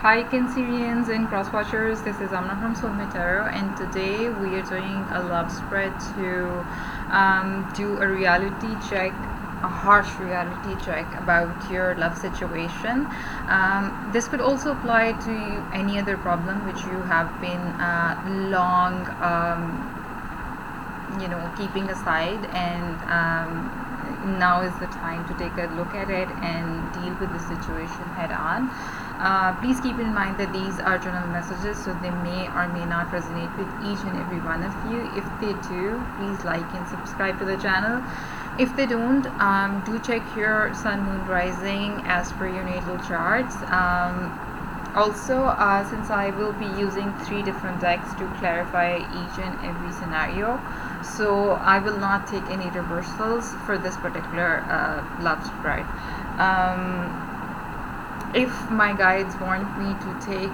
Hi Cancerians and crosswatchers, this is Amna from Soulmate, and today we are doing a love spread to do a reality check, a harsh reality check about your love situation. This could also apply to any other problem which you have been long keeping aside, and now is the time to take a look at it and deal with the situation head on. Please keep in mind that these are general messages, so they may or may not resonate with each and every one of you. If they do, please like and subscribe to the channel. If they don't, do check your sun, moon, rising as per your natal charts. Also, since I will be using 3 different decks to clarify each and every scenario, so I will not take any reversals for this particular love spread. If my guides want me to take,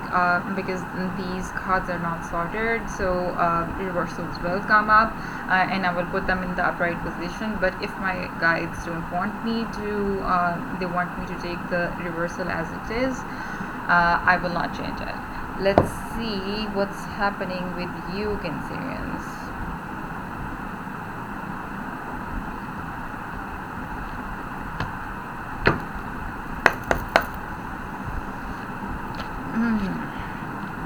because these cards are not sorted, so reversals will come up, and I will put them in the upright position. But if my guides don't want me to, they want me to take the reversal as it is, I will not change it. Let's see what's happening with you, Cancerians.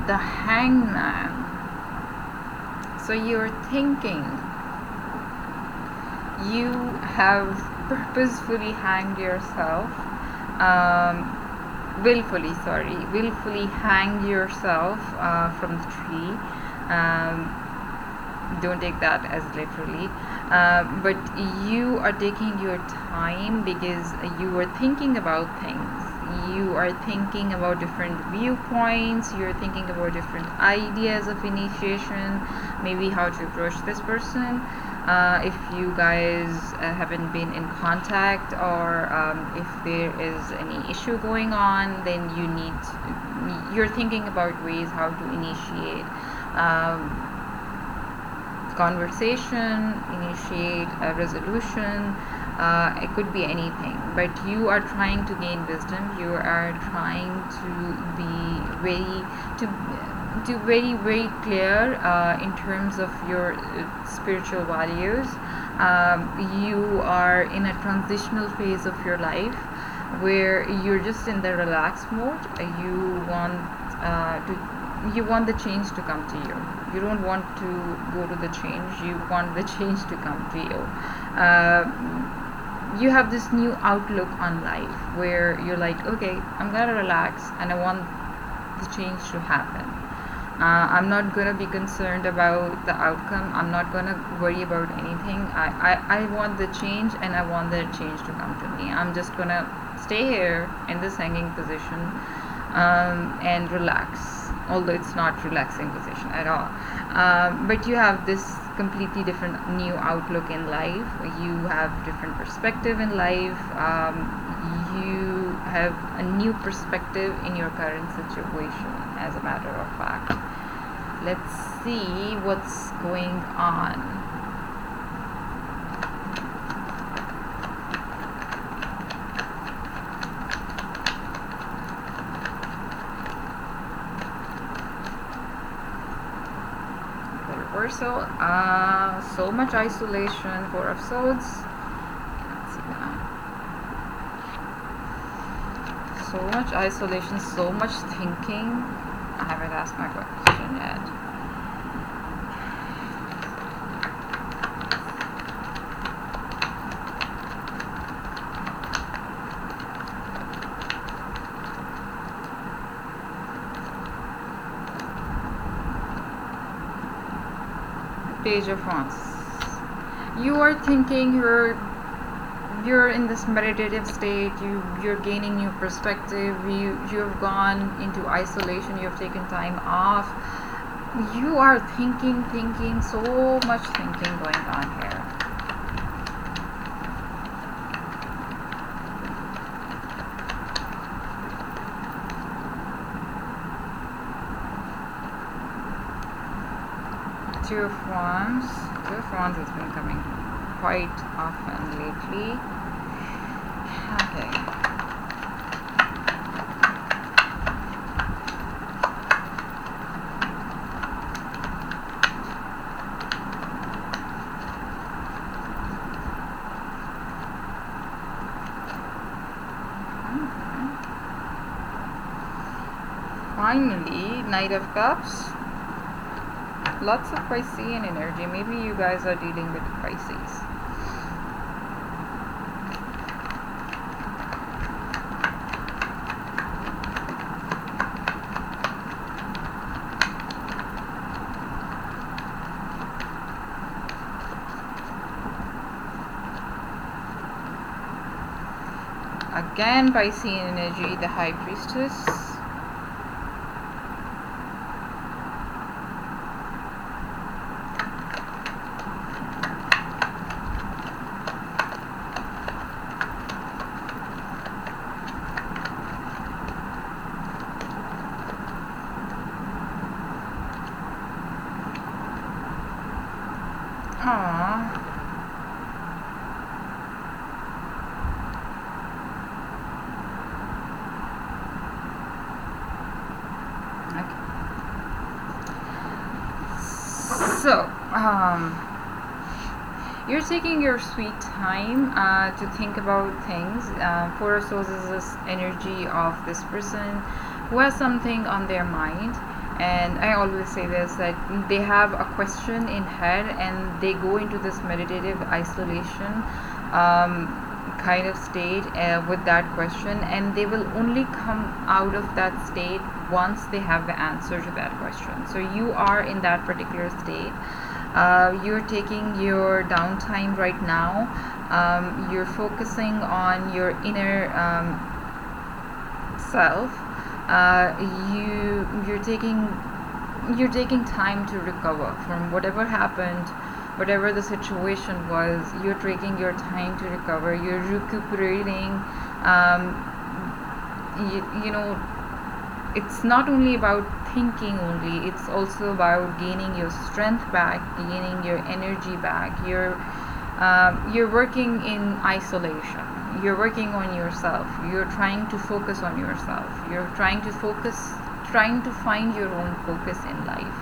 The Hangman. So you're thinking, you have purposefully hanged yourself, willfully hanged yourself from the tree. Don't take that as literally, but you are taking your time because you are thinking about things. You are thinking about different viewpoints, you're thinking about different ideas of initiation, maybe how to approach this person. If you guys haven't been in contact, or if there is any issue going on, then you're thinking about ways how to initiate conversation, initiate a resolution. It could be anything, but you are trying to gain wisdom. You are trying to be very clear in terms of your spiritual values. You are in a transitional phase of your life where you're just in the relaxed mode. You want the change to come to you. You don't want to go to the change, you want the change to come to you. You have this new outlook on life where you're like, okay, I'm gonna relax and I want the change to happen. I'm not gonna be concerned about the outcome. I'm not gonna worry about anything. I want the change, and I want the change to come to me. I'm just gonna stay here in this hanging position and relax, although it's not relaxing position at all. But you have this completely different new outlook in life. You have different perspective in life. You have a new perspective in your current situation, as a matter of fact. Let's see what's going on. Reversal, so much isolation, 4 of Swords. Let's see now. So much isolation, so much thinking. I haven't asked my question yet. Page of Wands. You are thinking, you're in this meditative state, you're gaining new perspective, you've gone into isolation, you've taken time off. You are thinking, so much thinking going on here. Two of Wands has been coming quite often lately. Okay. Finally, Knight of Cups. Lots of Piscean energy. Maybe you guys are dealing with Pisces. Again, Piscean energy, the High Priestess. Aww. So, you're taking your sweet time to think about things. Four of Swords is this energy of this person who has something on their mind. And I always say this, that they have a question in head and they go into this meditative isolation kind of state with that question, and they will only come out of that state once they have the answer to that question. So you are in that particular state. You're taking your downtime right now. You're focusing on your inner self. You're taking time to recover from whatever happened, whatever the situation was. You're taking your time to recover. You're recuperating. You know, it's not only about thinking only, it's also about gaining your strength back, gaining your energy back. You're working in isolation. You're working on yourself. You're trying to focus on yourself. You're trying to find your own focus in life.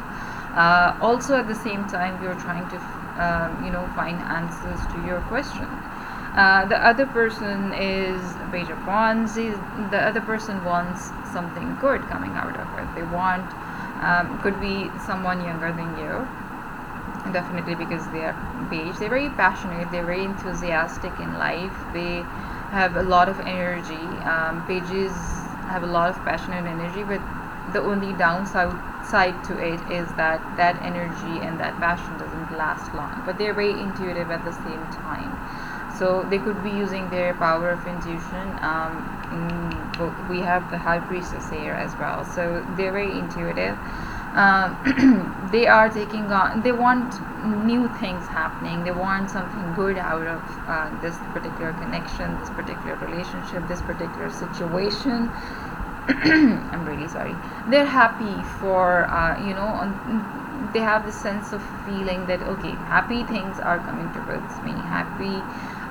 Also at the same time, you're trying to find answers to your question. The other person is Page of Wands. The other person wants something good coming out of it. They want, could be someone younger than you, definitely, because they are Page. They're very passionate, they're very enthusiastic in life, they have a lot of energy. Pages have a lot of passion and energy, but the only downside to it is that that energy and that passion doesn't last long, but they're very intuitive at the same time. So they could be using their power of intuition. We have the High Priestess here as well, so they're very intuitive. They are taking on, they want new things happening, they want something good out of this particular connection, this particular relationship, this particular situation. I'm really sorry. They're happy for they have the sense of feeling that, okay, happy things are coming towards me, happy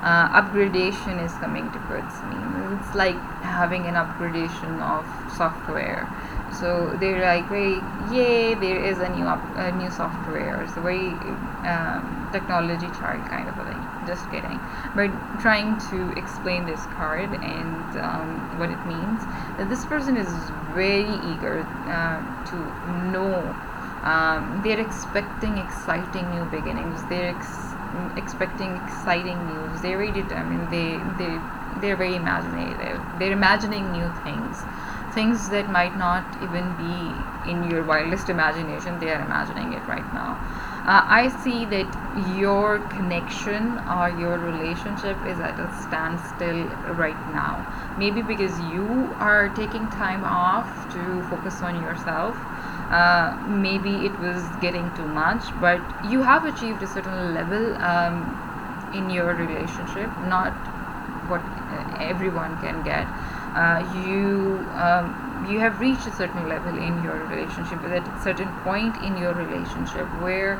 upgradation is coming towards me. It's like having an upgradation of software. So they're like, very, yay, there is a new software. It's a very technology chart kind of a thing. Just kidding. But trying to explain this card and what it means, that this person is very eager to know. They're expecting exciting new beginnings. They're expecting exciting news. They're very determined. They're very imaginative. They're imagining new things that might not even be in your wildest imagination. They are imagining it right now. I see that your connection or your relationship is at a standstill right now. Maybe because you are taking time off to focus on yourself. Maybe it was getting too much, but you have achieved a certain level in your relationship, not what everyone can get. You have reached a certain level in your relationship, at a certain point in your relationship where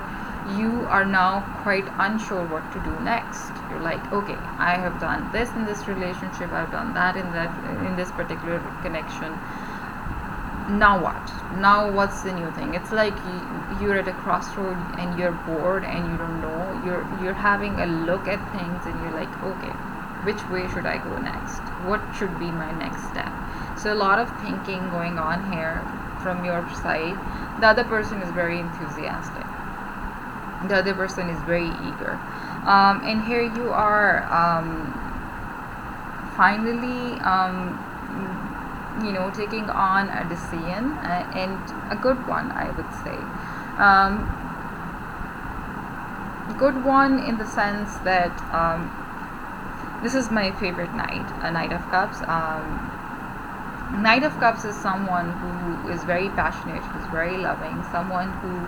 you are now quite unsure what to do next. You're like, okay, I have done this in this relationship, I've done that in this particular connection. Now what? Now what's the new thing? It's like you're at a crossroad and you're bored and you don't know. You're having a look at things and you're like, okay, which way should I go next? What should be my next step? So a lot of thinking going on here from your side, the other person is very enthusiastic, the other person is very eager, and here you are, finally, taking on a decision, and a good one, I would say. Good one in the sense that, this is my favorite night, a Knight of Cups. Knight of Cups is someone who is very passionate, who's very loving, someone who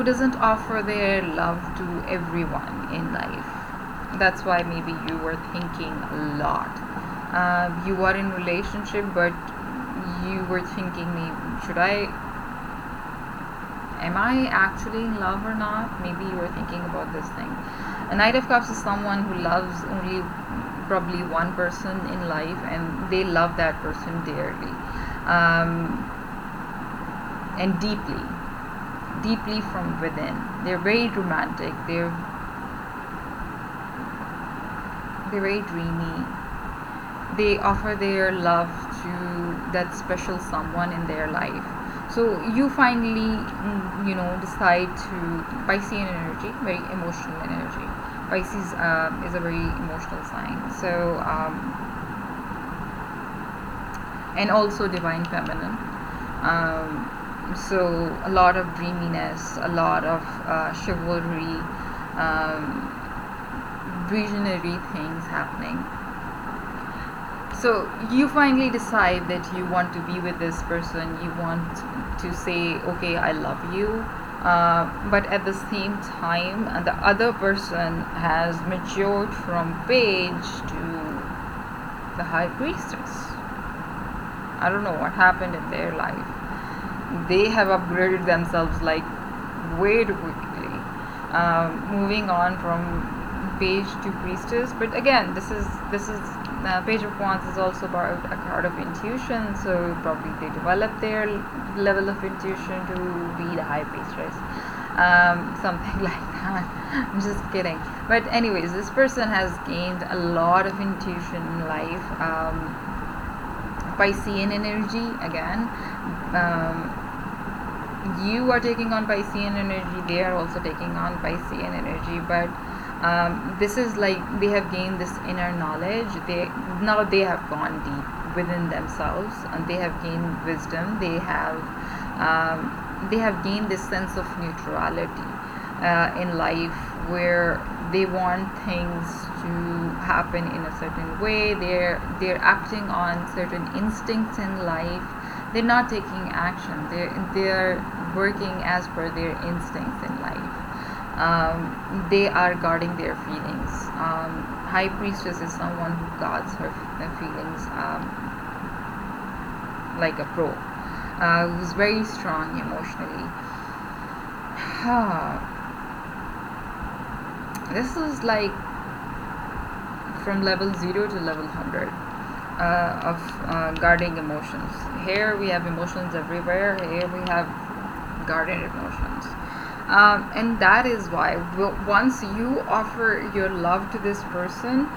doesn't offer their love to everyone in life. That's why maybe you were thinking a lot. You were in relationship, but you were thinking, maybe am I actually in love or not? Maybe you were thinking about this thing. A Knight of Cups is someone who loves only probably one person in life, and they love that person dearly, and deeply from within. They're very romantic. They're very dreamy. They offer their love to that special someone in their life. So you finally, decide to, Piscean energy, very emotional energy. Pisces is a very emotional sign. So, and also divine feminine. So a lot of dreaminess, a lot of chivalry, visionary things happening. So you finally decide that you want to be with this person. You want to say, okay, I love you. But at the same time, the other person has matured from Page to the High Priestess. I don't know what happened in their life. They have upgraded themselves like way too quickly, moving on from Page to Priestess. But again, this is Page of Wands is also about a card of intuition, so probably they develop their level of intuition to be the High Priestess, something like that. I'm just kidding. But anyways, this person has gained a lot of intuition in life. Piscean energy again. You are taking on Piscean energy, they are also taking on Piscean energy, but this is like they have gained this inner knowledge. They have gone deep within themselves, and they have gained wisdom. They have gained this sense of neutrality in life, where they want things to happen in a certain way. They're acting on certain instincts in life. They're not taking action. They're working as per their instincts in life. They are guarding their feelings. High Priestess is someone who guards her feelings like a pro, who's very strong emotionally. This is like from level 0 to level 100 of guarding emotions. Here we have emotions everywhere. Here we have guarded emotions. And that is why once you offer your love to this person,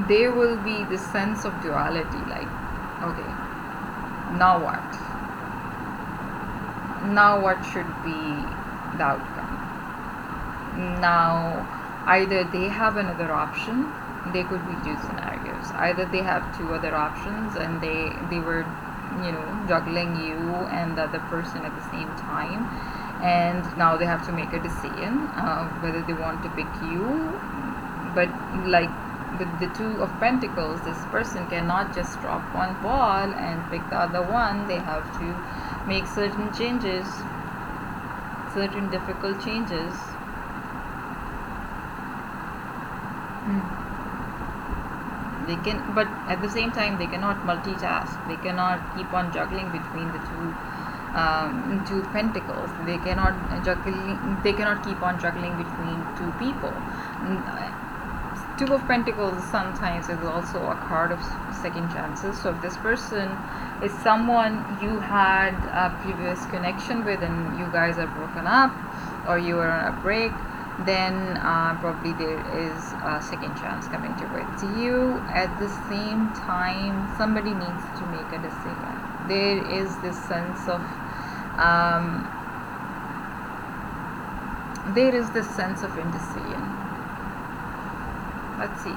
there will be this sense of duality, like, okay, now what? Now what should be the outcome? Now either they have another option. They could be two scenarios. Either they have two other options, and they were juggling you and the other person at the same time, and now they have to make a decision whether they want to pick you. But like with the Two of Pentacles, this person cannot just drop one ball and pick the other one. They have to make certain changes, certain difficult changes. They can, but at the same time they cannot multitask. They cannot keep on juggling between the two pentacles. They cannot keep on juggling between two people. Two of Pentacles sometimes is also a card of second chances. So if this person is someone you had a previous connection with and you guys are broken up, or you are on a break, then probably there is a second chance coming towards you. At the same time, somebody needs to make a decision. There is this sense of um, indecision. Let's see.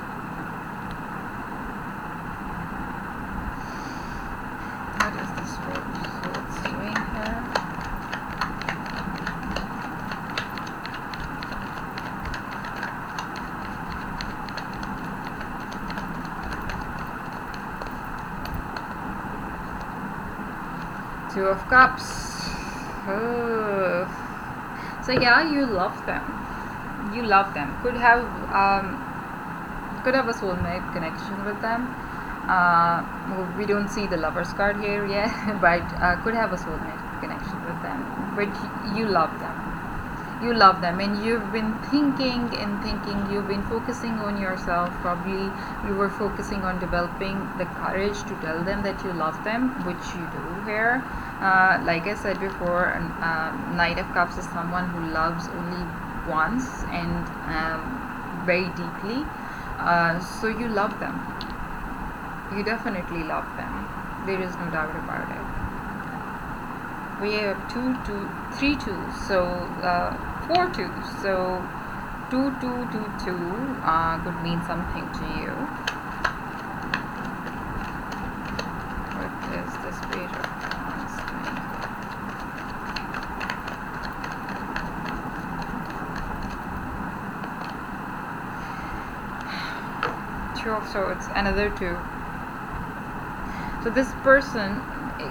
What is this word? So it's doing here. Two of Cups. Oh. So yeah, you love them. You love them. Could have a soulmate connection with them. Well, we don't see the Lovers card here yet, but could have a soulmate connection with them. But you love them. You love them, and you've been thinking and thinking. You've been focusing on yourself. Probably you were focusing on developing the courage to tell them that you love them, which you do here. Like I said before, Knight of Cups is someone who loves only once and very deeply. So you love them. You definitely love them. There is no doubt about it. We have 3 2s, so 4 2s. So 2 2 2 2 could mean something to you. What is this Page of Wands doing? Two of Swords, another 2. So this person,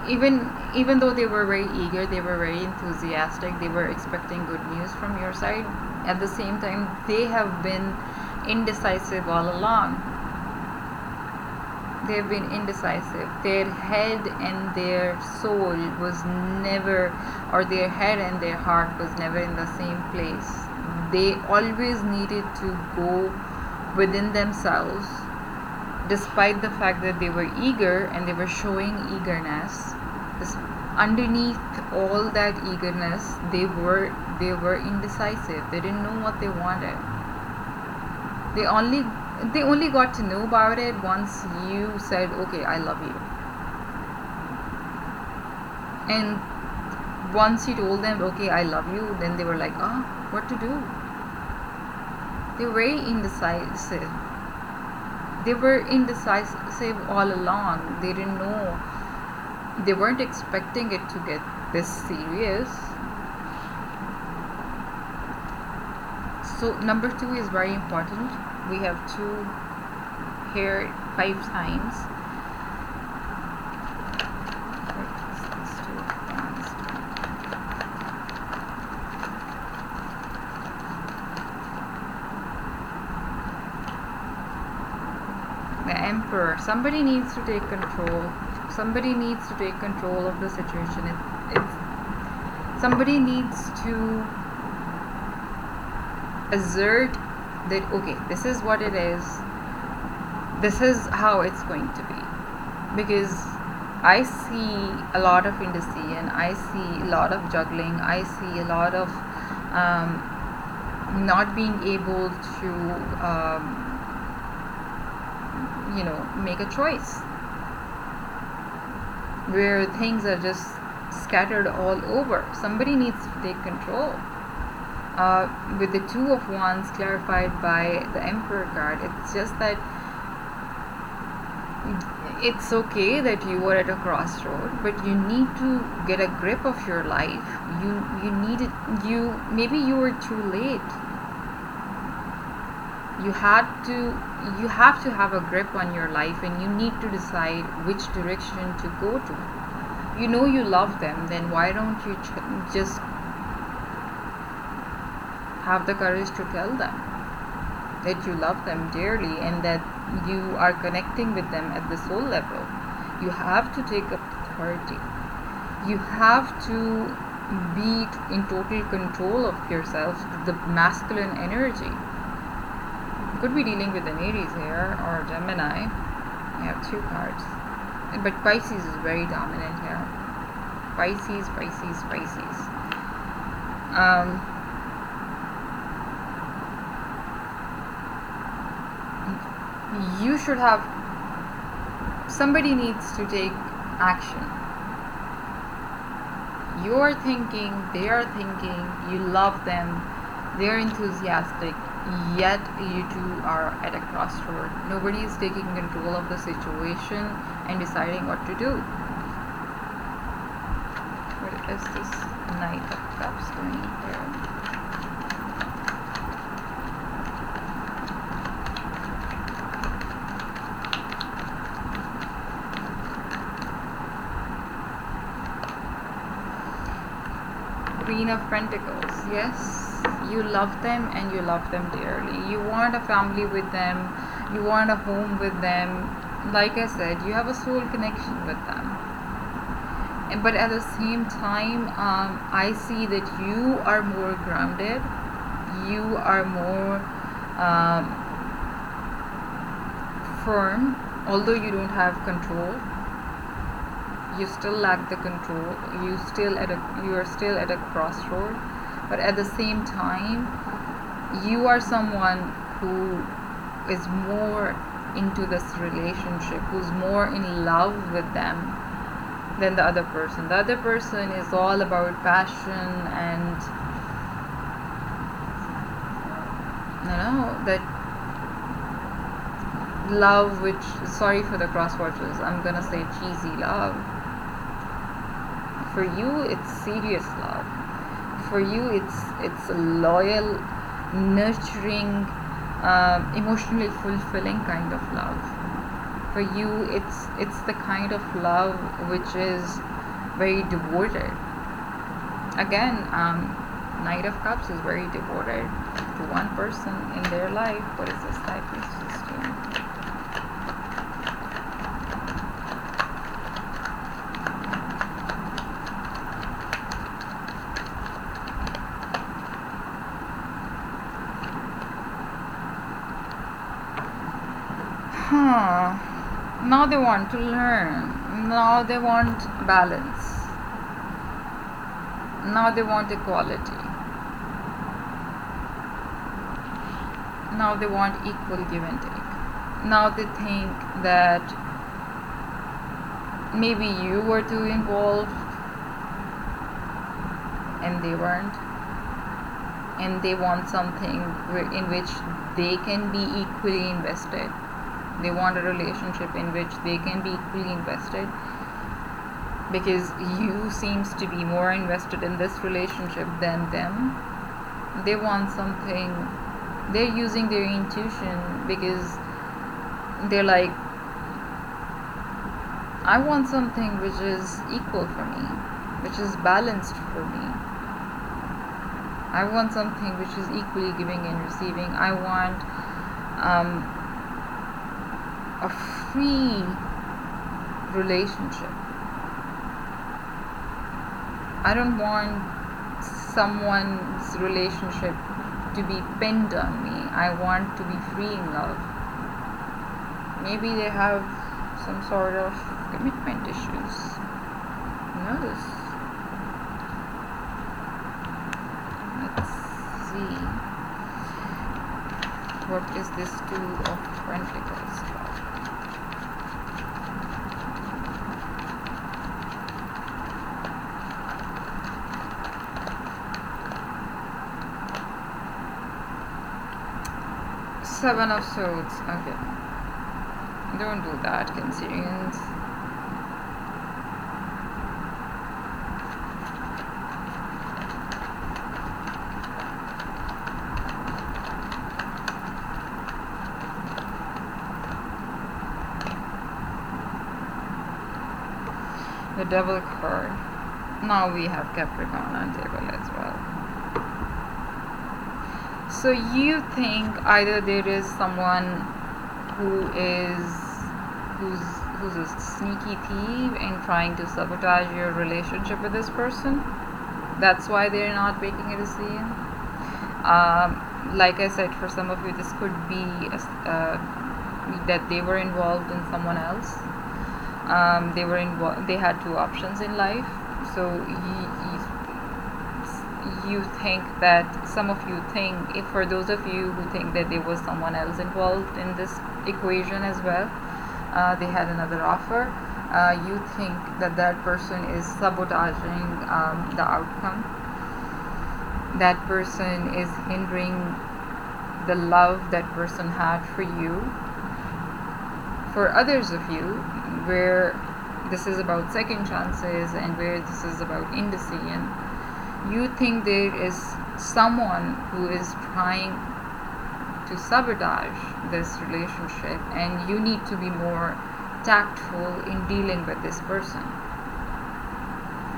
even though they were very eager, they were very enthusiastic, they were expecting good news from your side, at the same time they have been indecisive all along. They have been indecisive. Their head and their soul was never, or their head and their heart was never in the same place. They always needed to go within themselves, despite the fact that they were eager and they were showing eagerness. Underneath all that eagerness, they were indecisive. They didn't know what they wanted. They only got to know about it once you said, okay, I love you. And once you told them, okay, I love you, then they were like, what to do? They were very indecisive. They were indecisive all along. They didn't know. They weren't expecting it to get this serious. So number 2 is very important. We have 2 here 5 times. The Emperor. Somebody needs to take control. Somebody needs to take control of the situation. Somebody needs to assert that, okay, this is what it is. This is how it's going to be. Because I see a lot of indecision. I see a lot of juggling. I see a lot of not being able to make a choice, where things are just scattered all over. Somebody needs to take control. With the 2 of Wands clarified by the Emperor card, it's just that it's okay that you were at a crossroad, but you need to get a grip of your life. Maybe you were too late. You have to have a grip on your life, and you need to decide which direction to go to. You love them, then why don't you just have the courage to tell them that you love them dearly and that you are connecting with them at the soul level. You have to take up authority. You have to be in total control of yourself, the masculine energy. Could be dealing with an Aries here or Gemini. You have 2 cards, but Pisces is very dominant here. Pisces. You should have, somebody needs to take action. You're thinking, they are thinking, you love them, they're enthusiastic, yet you two are at a crossroad. Nobody is taking control of the situation and deciding what to do. What is this Knight of Cups doing here? Queen of Pentacles. Yes, you love them and you love them dearly. You want a family with them. You want a home with them. Like I said, you have a soul connection with them. But at the same time, I see that you are more grounded. You are more firm. Although you don't have control, you still lack the control. You are still at a crossroad. But at the same time, you are someone who is more into this relationship, who's more in love with them than the other person. The other person is all about passion and that love, which, sorry for the cross watches, I'm gonna say cheesy love. For you, it's serious love. For you, it's a loyal, nurturing, emotionally fulfilling kind of love. For you, it's the kind of love which is very devoted. Again, Knight of Cups is very devoted to one person in their life. What is this High Priestess doing? Now they want to learn. Now they want balance. Now they want equality. Now they want equal give and take. Now they think that maybe you were too involved and they weren't. And they want something in which they can be equally invested. They want a relationship in which they can be equally invested, because you seems to be more invested in this relationship than them. They want something, they're using their intuition, because they're like, I want something which is equal for me, which is balanced for me. I want something which is equally giving and receiving. I want a free relationship. I don't want someone's relationship to be pinned on me. I want to be free in love. Maybe they have some sort of commitment issues. Notice. Let's see. What is this Two of Pentacles? Seven of Swords. Okay. Don't do that, Cancerians. The Devil card. Now we have Capricorn on table as well. So you think either there is someone who's a sneaky thief and trying to sabotage your relationship with this person. That's why they're not making a decision. Like I said, for some of you, this could be that they were involved in someone else. They had two options in life. So you think that, some of you think, if for those of you who think that there was someone else involved in equation as well. They had another offer. You think that that person is sabotaging the outcome. That person is hindering the love that person had for you. For others of you, where this is about second chances and where this is about indecision, you think there is someone who is trying to sabotage this relationship, and you need to be more tactful in dealing with this person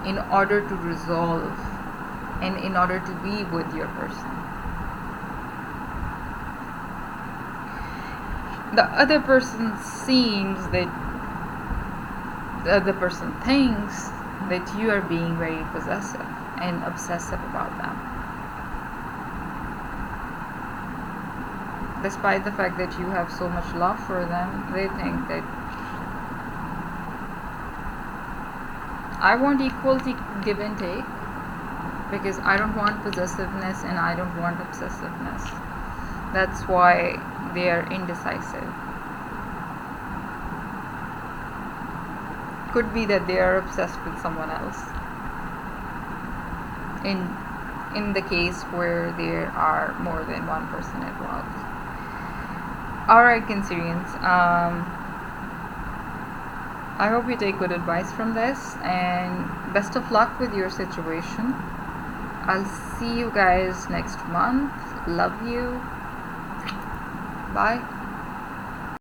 in order to resolve and in order to be with your person. The other person seems that the other person thinks that you are being very possessive and obsessive about them, despite the fact that you have so much love for them. They think that I want equality, give and take, because I don't want possessiveness and I don't want obsessiveness. That's why they are indecisive. Could be that they are obsessed with someone else, in the case where there are more than one person involved. Alright, Cancerians, I hope you take good advice from this, and best of luck with your situation. I'll see you guys next month. Love you. Bye.